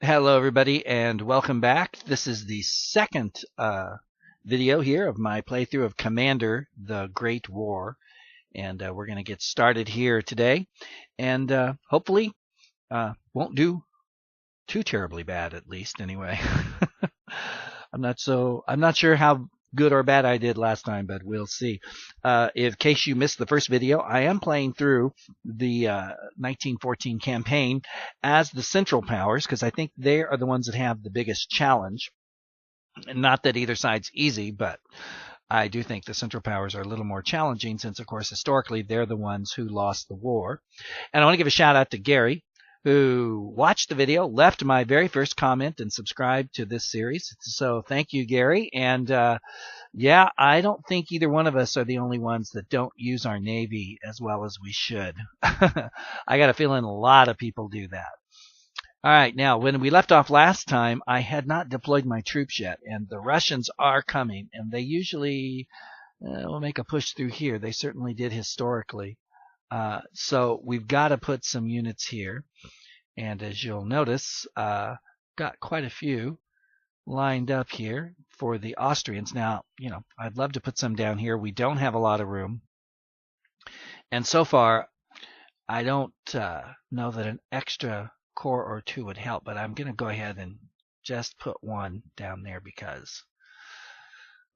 Hello, everybody, and welcome back. This is the second video here of my playthrough of Commander: The Great War, and we're going to get started here today, and hopefully won't do too terribly bad, at least anyway. I'm not sure how good or bad I did last time, but we'll see. In case you missed the first video, I am playing through the 1914 campaign as the Central Powers because I think they are the ones that have the biggest challenge. And not that either side's easy, but I do think the Central Powers are a little more challenging since, of course, historically they're the ones who lost the war. And I want to give a shout out to Gary, who watched the video, left my very first comment, and subscribed to this series. So thank you, Gary. And yeah, I don't think either one of us are the only ones that don't use our Navy as well as we should. I got a feeling a lot of people do that. All right, now, when we left off last time, I had not deployed my troops yet, and the Russians are coming, and they usually will make a push through here. They certainly did historically. So we've got to put some units here. And as you'll notice, got quite a few lined up here for the Austrians. Now, I'd love to put some down here. We don't have a lot of room. And so far, I don't know that an extra corps or two would help, but I'm going to go ahead and just put one down there because,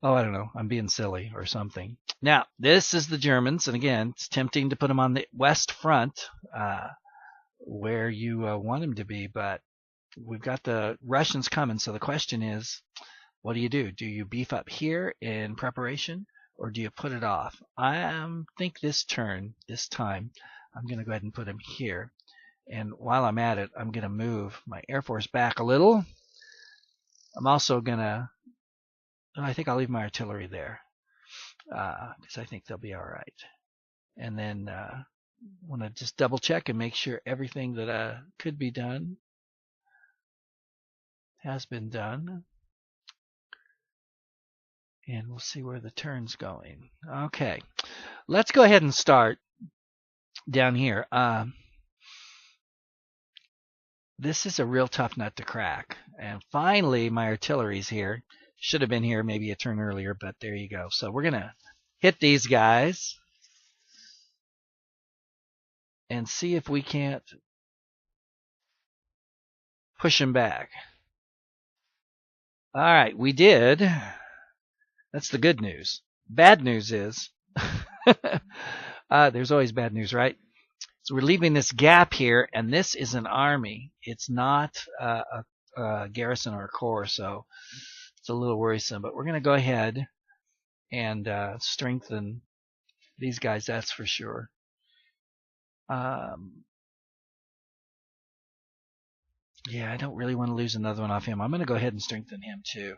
I don't know, I'm being silly or something. Now, this is the Germans, and again, it's tempting to put them on the west front where you want them to be, but we've got the Russians coming, so the question is, what do you do? Do you beef up here in preparation, or do you put it off? I think this time, I'm going to go ahead and put him here. And while I'm at it, I'm going to move my Air Force back a little. I'm also going to, I think I'll leave my artillery there because I think they'll be all right. And then want to just double check and make sure everything that could be done has been done. And we'll see where the turn's going. Okay, let's go ahead and start down here. This is a real tough nut to crack. And finally, my artillery's here. Should have been here maybe a turn earlier, but there you go. So we're going to hit these guys and see if we can't push them back. All right, we did. That's the good news. Bad news is, there's always bad news, right? So we're leaving this gap here, and this is an army. It's not a garrison or a corps, so it's a little worrisome. But we're going to go ahead and strengthen these guys, that's for sure. Yeah, I don't really want to lose another one off him. I'm going to go ahead and strengthen him too.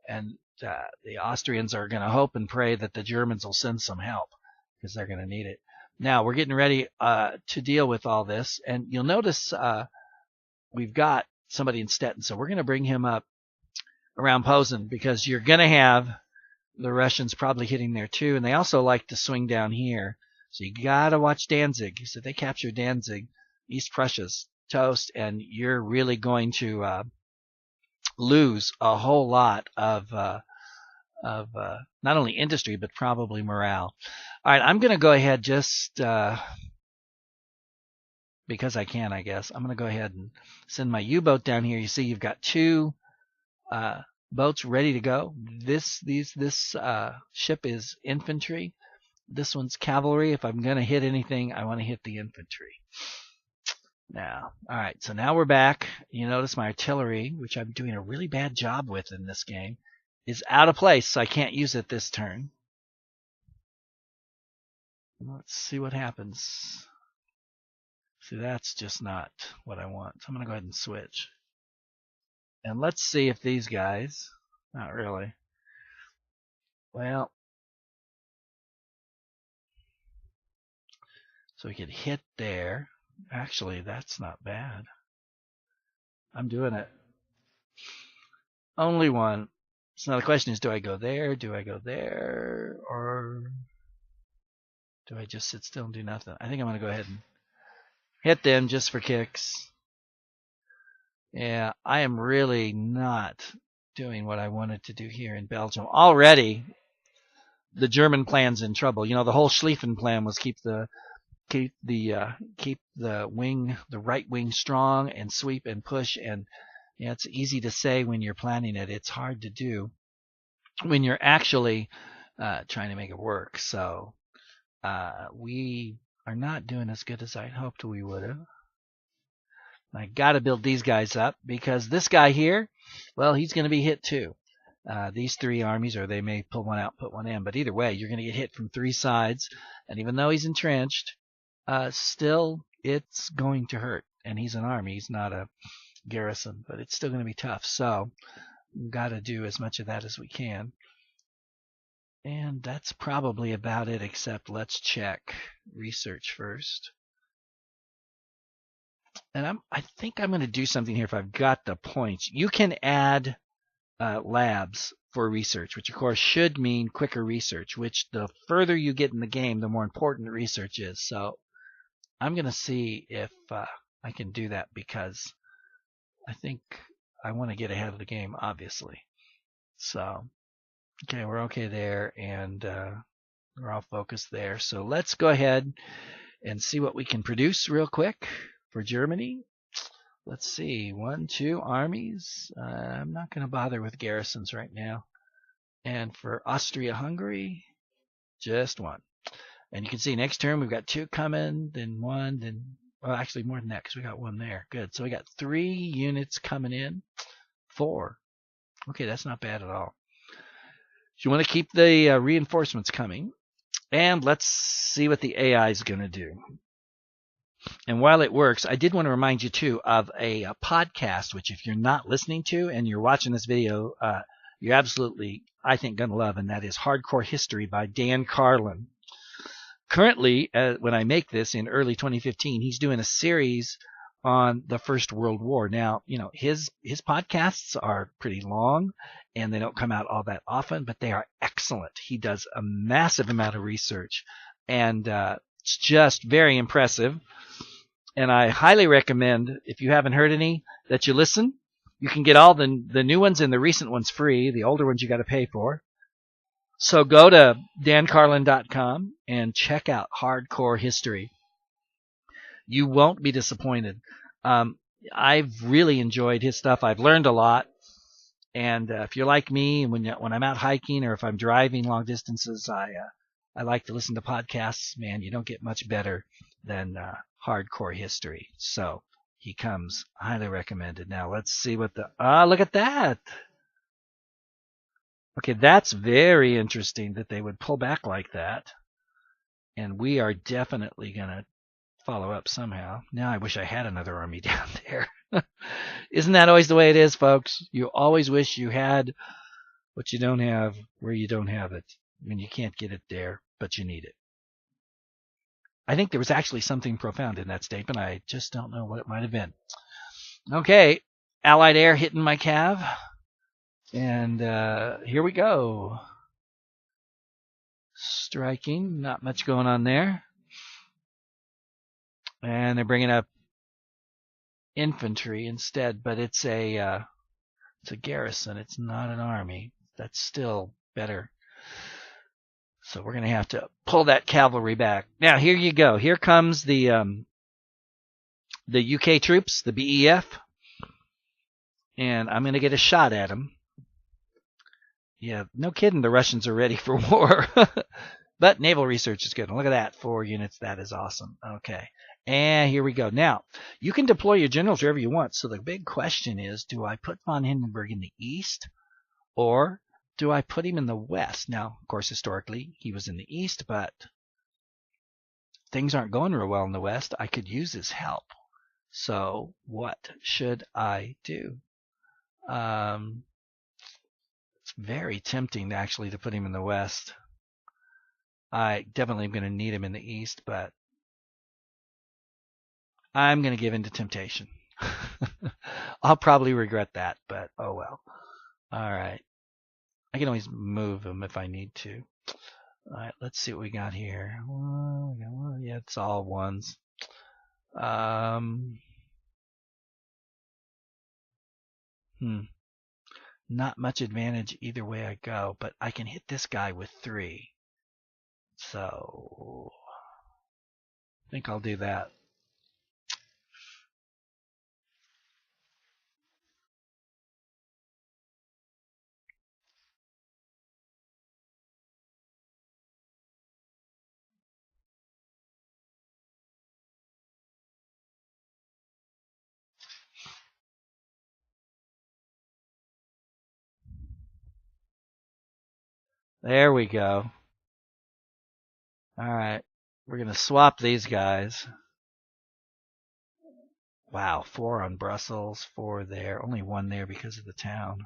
And the Austrians are going to hope and pray that the Germans will send some help because they're going to need it. Now, we're getting ready to deal with all this. And you'll notice we've got somebody in Stettin. So we're going to bring him up around Posen because you're going to have the Russians probably hitting there too. And they also like to swing down here. So you got to watch Danzig. So if they capture Danzig, East Prussia's toast. And you're really going to lose a whole lot of not only industry, but probably morale. All right, I'm going to go ahead just because I can, I guess. I'm going to go ahead and send my U-boat down here. You see you've got two boats ready to go. This ship is infantry. This one's cavalry. If I'm going to hit anything, I want to hit the infantry. Now, all right, so now we're back. You notice my artillery, which I'm doing a really bad job with in this game, is out of place, so I can't use it this turn. Let's see what happens. See, that's just not what I want. So I'm going to go ahead and switch. And let's see if these guys, not really. Well, so we could hit there. Actually, that's not bad. I'm doing it. Only one. So now the question is, do I go there? Do I go there? Or do I just sit still and do nothing? I think I'm going to go ahead and hit them just for kicks. Yeah, I am really not doing what I wanted to do here in Belgium. Already, the German plan's in trouble. The whole Schlieffen plan was keep the wing, the right wing strong and sweep and push. And yeah, it's easy to say when you're planning it. It's hard to do when you're actually trying to make it work. So we are not doing as good as I hoped we would have. I got to build these guys up because this guy here, well, he's going to be hit too. These three armies, or they may pull one out, put one in, but either way, you're going to get hit from three sides. And even though he's entrenched, still it's going to hurt. And he's an army, he's not a garrison, but it's still going to be tough. So we've got to do as much of that as we can. And that's probably about it, except let's check research first. And I think I'm going to do something here if I've got the points. You can add labs for research, which of course should mean quicker research, which the further you get in the game, the more important research is. So I'm going to see if I can do that because I think I want to get ahead of the game, obviously. So, okay, we're okay there, and we're all focused there. So let's go ahead and see what we can produce real quick for Germany. Let's see, 1, 2 armies. I'm not going to bother with garrisons right now. And for Austria-Hungary, just 1. And you can see next turn we've got 2 coming, then 1, then, well, actually more than that because we got 1 there. Good. So we got 3 units coming in. 4. Okay, that's not bad at all. You want to keep the reinforcements coming. And let's see what the AI is going to do. And while it works, I did want to remind you, too, of a podcast, which if you're not listening to and you're watching this video, you're absolutely, I think, going to love, and that is Hardcore History by Dan Carlin. Currently, when I make this in early 2015, he's doing a series on the First World War. Now, his podcasts are pretty long, and they don't come out all that often, but they are excellent. He does a massive amount of research, and it's just very impressive. And I highly recommend, if you haven't heard any, that you listen. You can get all the new ones and the recent ones free. The older ones you got to pay for. So go to dancarlin.com and check out Hardcore History. You won't be disappointed. I've really enjoyed his stuff. I've learned a lot. And if you're like me, when I'm out hiking or if I'm driving long distances, I like to listen to podcasts. Man, you don't get much better than Hardcore History. So he comes highly recommended. Now let's see what look at that. Okay, that's very interesting that they would pull back like that. And we are definitely going to follow up somehow. Now I wish I had another army down there. Isn't that always the way it is, folks? You always wish you had what you don't have where you don't have it. I mean, you can't get it there, but you need it. I think there was actually something profound in that statement. I just don't know what it might have been. Okay, Allied air hitting my cav. And here we go. Striking, not much going on there. And they're bringing up infantry instead, but it's a garrison. It's not an army. That's still better. So we're going to have to pull that cavalry back. Now here you go. Here comes the UK troops, the BEF, and I'm going to get a shot at them. Yeah, no kidding. The Russians are ready for war. But naval research is good. Look at that. 4 units. That is awesome. Okay. And here we go. Now, you can deploy your generals wherever you want. So the big question is, do I put von Hindenburg in the east or do I put him in the west? Now, of course, historically, he was in the east, but things aren't going real well in the west. I could use his help. So what should I do? It's very tempting, actually, to put him in the west. I definitely am going to need him in the east, but I'm going to give in to temptation. I'll probably regret that, but oh well. All right. I can always move him if I need to. All right, let's see what we got here. Yeah, it's all ones. Not much advantage either way I go, but I can hit this guy with 3. So I think I'll do that. There we go. All right. We're going to swap these guys. Wow, 4 on Brussels, 4 there. Only 1 there because of the town.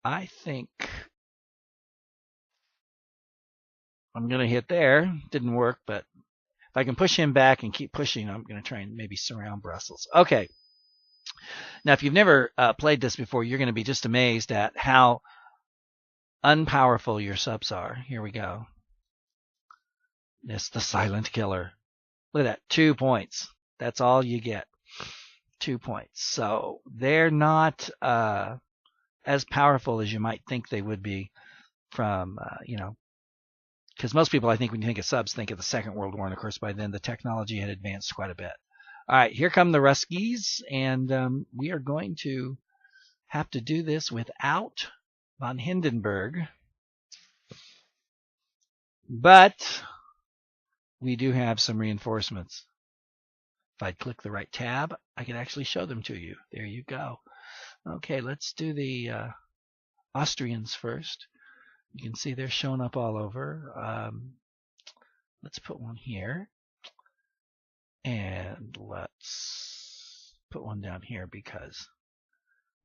I think I'm going to hit there. Didn't work, but if I can push him back and keep pushing, I'm going to try and maybe surround Brussels. Okay. Now, if you've never played this before, you're going to be just amazed at how unpowerful your subs are. Here we go. It's the silent killer. Look at that. 2 points. That's all you get. 2 points. So they're not as powerful as you might think they would be from, because most people, I think, when you think of subs, think of the Second World War. And of course, by then the technology had advanced quite a bit. All right, here come the Ruskies, and we are going to have to do this without von Hindenburg. But we do have some reinforcements. If I click the right tab, I can actually show them to you. There you go. Okay, let's do the Austrians first. You can see they're showing up all over. Let's put one here. And let's put one down here because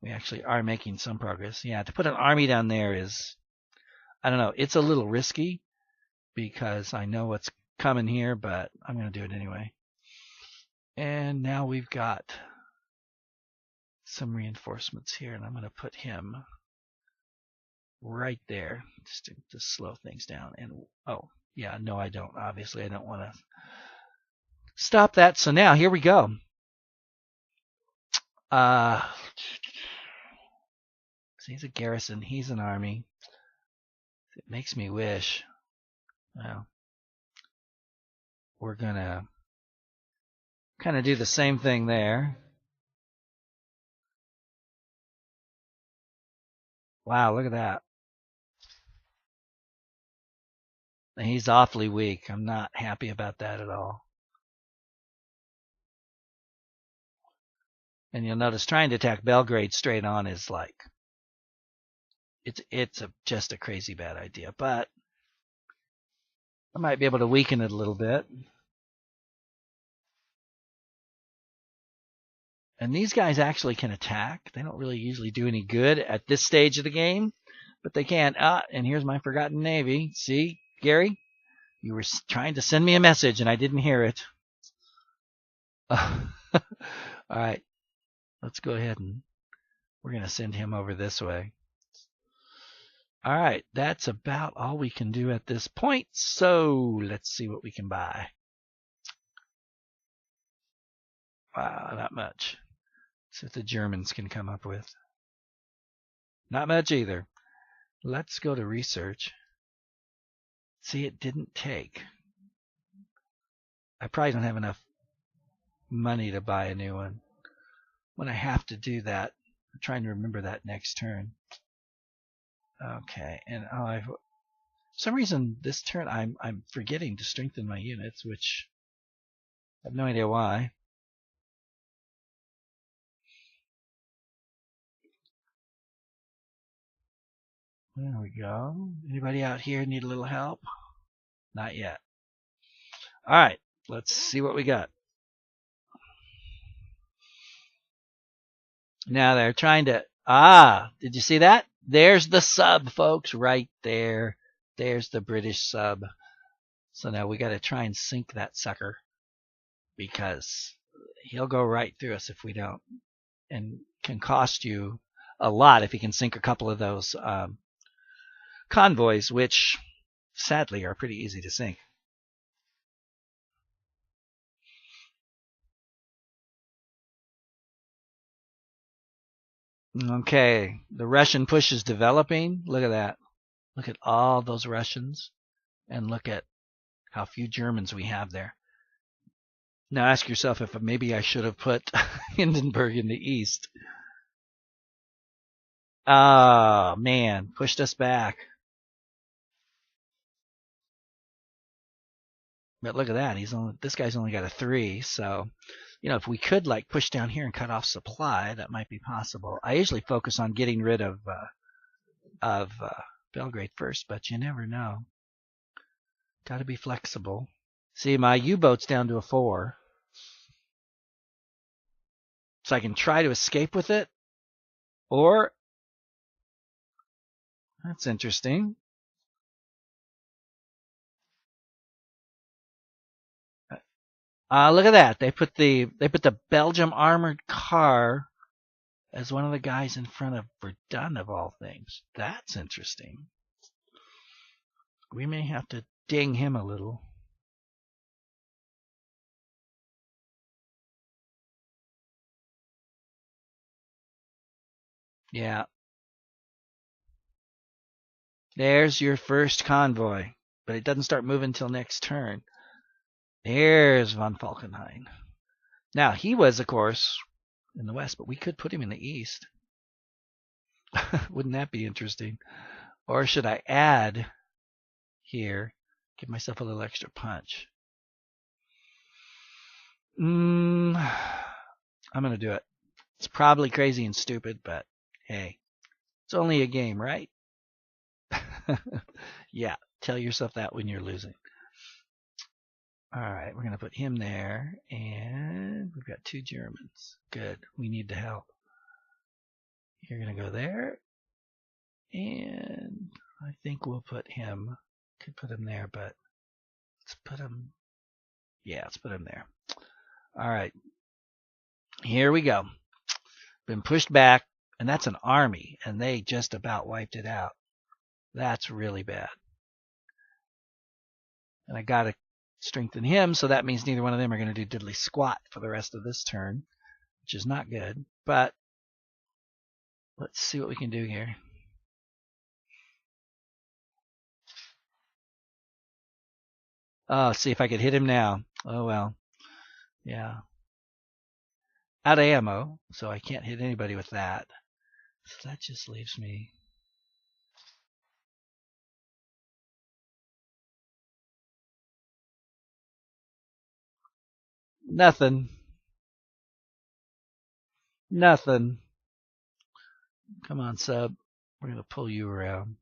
we actually are making some progress. Yeah, to put an army down there is, I don't know, it's a little risky because I know what's coming here, but I'm going to do it anyway. And now we've got some reinforcements here, and I'm going to put him right there just to slow things down. And oh, yeah, no, I don't. Obviously, I don't want to stop that. So now here we go. He's a garrison. He's an army. It makes me wish. Well, we're going to kind of do the same thing there. Wow, look at that. And he's awfully weak. I'm not happy about that at all. And you'll notice trying to attack Belgrade straight on is like, it's just a crazy bad idea. But I might be able to weaken it a little bit. And these guys actually can attack. They don't really usually do any good at this stage of the game, but they can. And here's my forgotten navy. See, Gary? You were trying to send me a message and I didn't hear it. All right. Let's go ahead and we're going to send him over this way. All right. That's about all we can do at this point. So let's see what we can buy. Wow, not much. See what the Germans can come up with. Not much either. Let's go to research. See, it didn't take. I probably don't have enough money to buy a new one. When I have to do that, I'm trying to remember that next turn. Okay, and for some reason this turn I'm forgetting to strengthen my units, which I have no idea why. There we go. Anybody out here need a little help? Not yet. All right, let's see what we got. Now they're trying to, did you see that? There's the sub, folks, right there. There's the British sub. So now we got to try and sink that sucker because he'll go right through us if we don't, and can cost you a lot if he can sink a couple of those convoys, which sadly are pretty easy to sink. Okay, the Russian push is developing. Look at that. Look at all those Russians, and look at how few Germans we have there. Now ask yourself if maybe I should have put Hindenburg in the east. Oh, man, pushed us back. But look at that. This guy's only got a 3, so if we could like push down here and cut off supply, that might be possible. I usually focus on getting rid of Belgrade first, but you never know. Got to be flexible. See, my U-boat's down to a 4. So I can try to escape with it. Or, that's interesting. Look at that. They put the Belgium armored car as one of the guys in front of Verdun of all things. That's interesting. We may have to ding him a little. Yeah. There's your first convoy. But it doesn't start moving until next turn. There's von Falkenhayn. Now, he was, of course, in the west, but we could put him in the east. Wouldn't that be interesting? Or should I add here, give myself a little extra punch? I'm going to do it. It's probably crazy and stupid, but hey, it's only a game, right? Yeah, tell yourself that when you're losing. All right, we're going to put him there, and we've got 2 Germans. Good, we need the help. You're going to go there, and I think we'll put him, could put him there, but let's put him, yeah, let's put him there. All right, here we go. Been pushed back, and that's an army, and they just about wiped it out. That's really bad. And I got to strengthen him, so that means neither one of them are going to do diddly squat for the rest of this turn, which is not good. But let's see what we can do here. Oh, see if I could hit him now. Oh, well. Yeah. Out of ammo, so I can't hit anybody with that. So that just leaves me. Nothing. Nothing. Come on, sub. We're going to pull you around.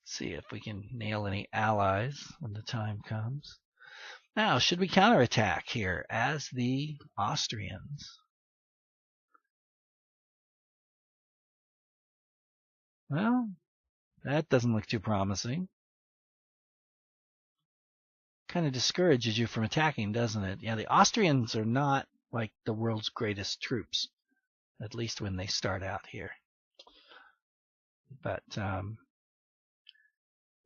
See if we can nail any allies when the time comes. Now, should we counterattack here as the Austrians? Well, that doesn't look too promising. Kind of discourages you from attacking, doesn't it? Yeah, the Austrians are not like the world's greatest troops, at least when they start out here. But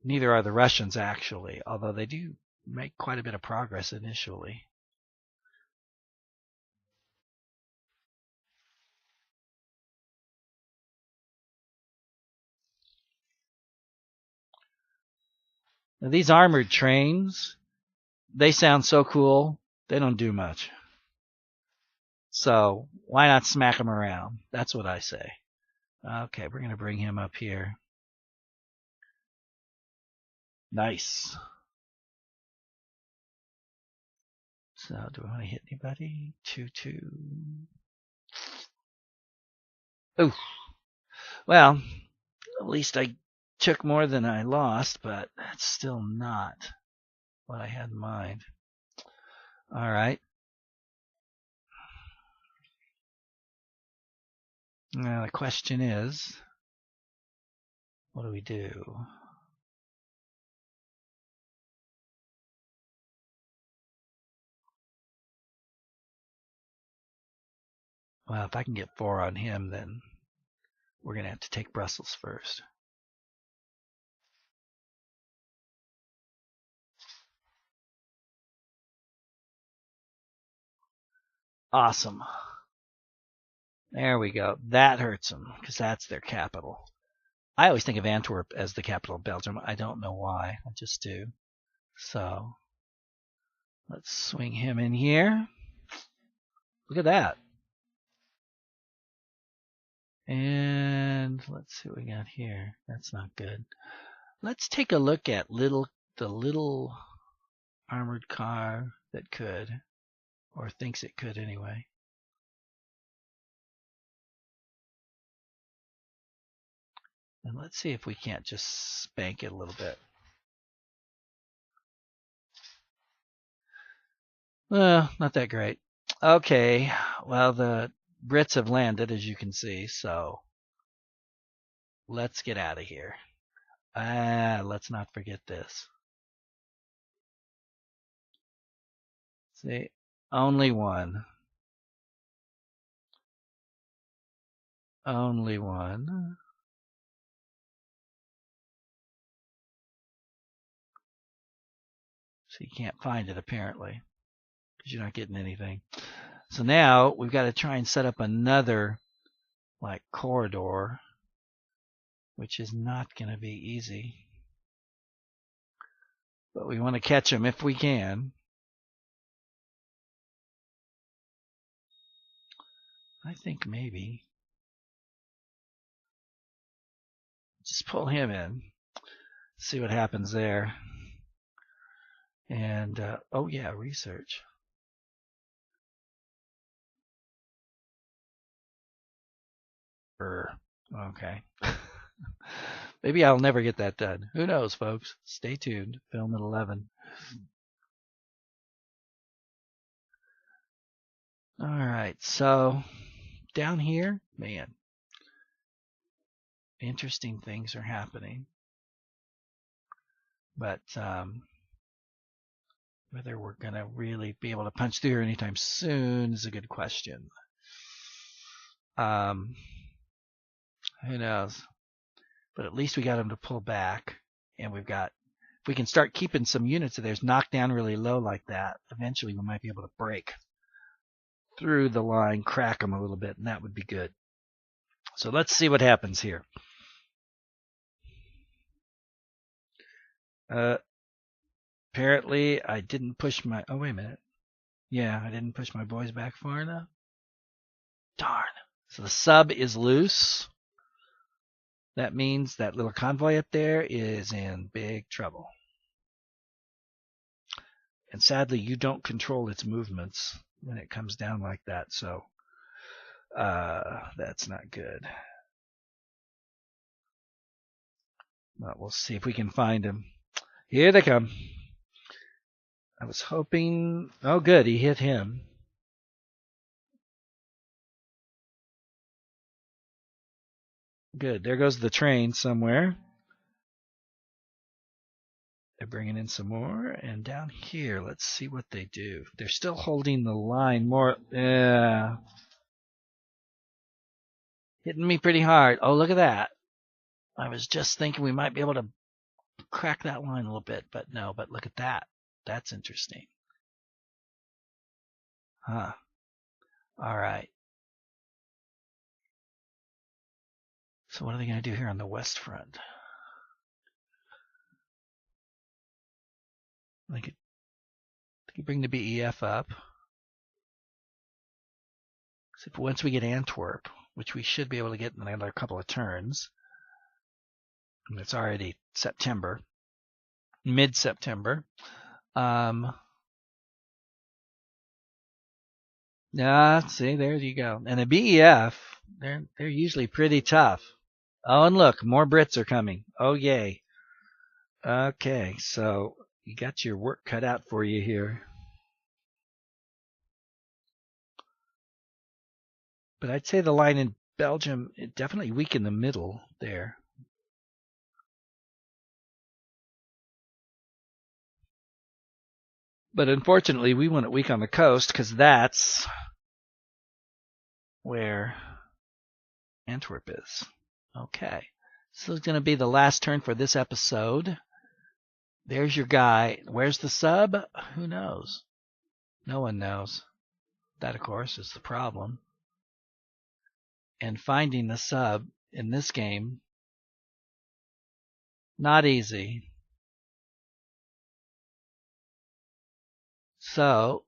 neither are the Russians, actually, although they do make quite a bit of progress initially. Now, these armored trains, they sound so cool. They don't do much. So why not smack them around? That's what I say. Okay, we're going to bring him up here. Nice. So do I want to hit anybody? 2-2. Ooh. Well, at least I took more than I lost, but that's still not what I had in mind. All right. Now the question is, what do we do? Well, if I can get 4 on him, then we're going to have to take Brussels first. Awesome. There we go. That hurts them because that's their capital. I always think of Antwerp as the capital of Belgium. I don't know why. I just do. So let's swing him in here. Look at that. And let's see what we got here. That's not good. Let's take a look at the little armored car that could, or thinks it could anyway. And let's see if we can't just spank it a little bit. Well, not that great. Okay, well, the Brits have landed, as you can see, so let's get out of here. Let's not forget this. See, only one. Only one. So you can't find it, apparently, because you're not getting anything. So now we've got to try and set up another, like, corridor, which is not going to be easy. But we want to catch them if we can. I think maybe. Just pull him in. See what happens there. And, oh yeah, research. Okay. Maybe I'll never get that done. Who knows, folks? Stay tuned. Film at 11. All right, so down here, man, interesting things are happening. But whether we're going to really be able to punch through anytime soon is a good question. Who knows? But at least we got them to pull back, and we've got, if we can start keeping some units of theirs knocked down really low like that, eventually we might be able to break through the line, crack them a little bit, and that would be good. So let's see what happens here. Apparently I didn't push my, oh wait a minute. Yeah, I didn't push my boys back far enough. Darn. So the sub is loose. That means that little convoy up there is in big trouble. And sadly, you don't control its movements when it comes down like that, so that's not good. But we'll see if we can find him. Here they come. I was hoping, oh good, he hit him. Good, there goes the train somewhere. They're bringing in some more, and down here, let's see what they do. They're still holding the line more. Yeah. Hitting me pretty hard. Oh, look at that. I was just thinking we might be able to crack that line a little bit, but no, but look at that. That's interesting. Huh. All right. So what are they going to do here on the west front? They could bring the BEF up. Except once we get Antwerp, which we should be able to get in another couple of turns, and it's already September, mid-September. See, there you go. And the BEF, they're usually pretty tough. Oh, and look, more Brits are coming. Oh, yay. Okay, so you got your work cut out for you here. But I'd say the line in Belgium, it definitely weak in the middle there. But unfortunately, we want it weak on the coast because that's where Antwerp is. Okay, so it's going to be the last turn for this episode. There's your guy. Where's the sub? Who knows? No one knows. That, of course, is the problem. And finding the sub in this game, not easy. So,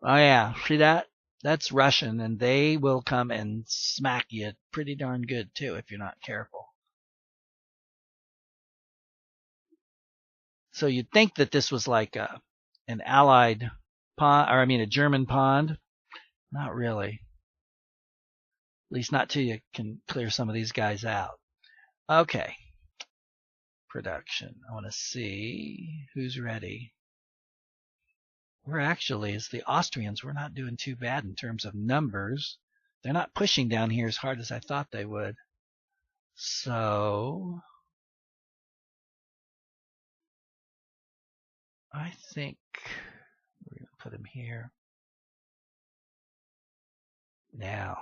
oh yeah, see that? That's Russian, and they will come and smack you pretty darn good too if you're not careful. So you'd think that this was like an Allied pond, or I mean a German pond. Not really. At least not till you can clear some of these guys out. Okay. Production. I want to see who's ready. We're actually, as the Austrians, we're not doing too bad in terms of numbers. They're not pushing down here as hard as I thought they would. So I think we're going to put him here. Now,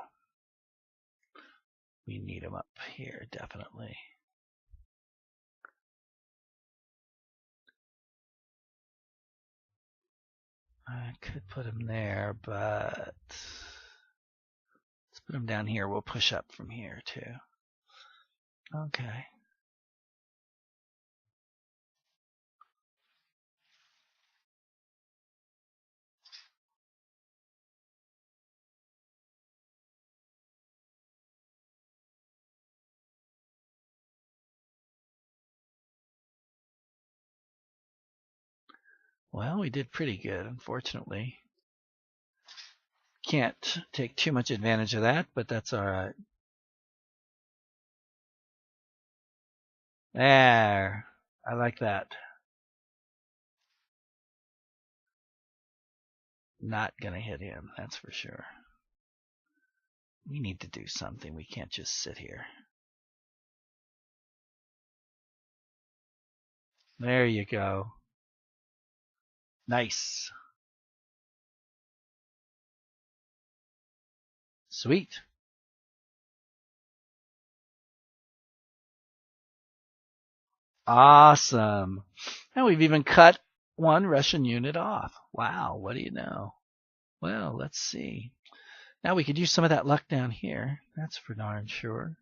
we need him up here, definitely. I could put him there, but let's put him down here. We'll push up from here, too. Okay. Well, we did pretty good, unfortunately. Can't take too much advantage of that, but that's all right. There. I like that. Not going to hit him, that's for sure. We need to do something. We can't just sit here. There you go. Nice. Sweet. Awesome. And we've even cut one Russian unit off. Wow, what do you know? Well, let's see. Now we could use some of that luck down here. That's for darn sure.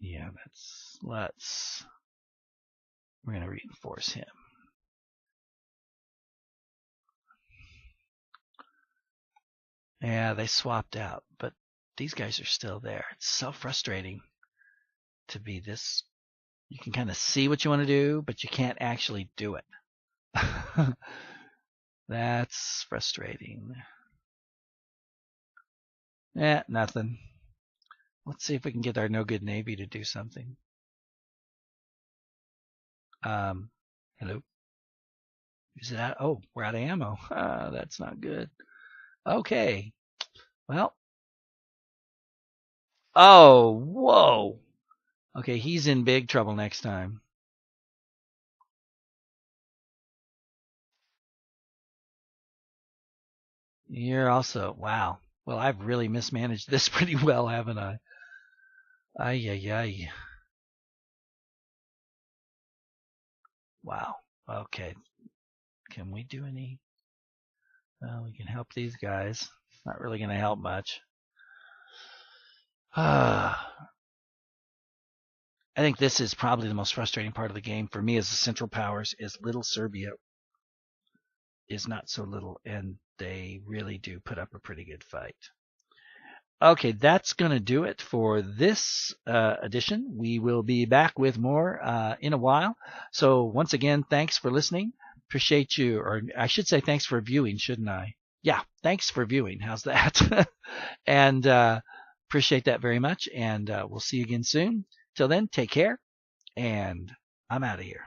Yeah, we're going to reinforce him. Yeah, they swapped out, but these guys are still there. It's so frustrating to be this. You can kind of see what you want to do, but you can't actually do it. That's frustrating. Nothing. Let's see if we can get our no good Navy to do something. Hello? Is it out? Oh, we're out of ammo. That's not good. Okay. Well. Oh, whoa. Okay, he's in big trouble next time. You're also, wow. Well, I've really mismanaged this pretty well, haven't I? Ay, ay, ay. Wow. Okay. Can we do any? Well, we can help these guys. Not really going to help much. I think this is probably the most frustrating part of the game for me as the Central Powers is little Serbia is not so little, and they really do put up a pretty good fight. Okay, that's going to do it for this edition. We will be back with more in a while. So once again, thanks for listening. Appreciate you, or I should say thanks for viewing, shouldn't I? Yeah, thanks for viewing. How's that? And appreciate that very much. And we'll see you again soon. Till then, take care. And I'm out of here.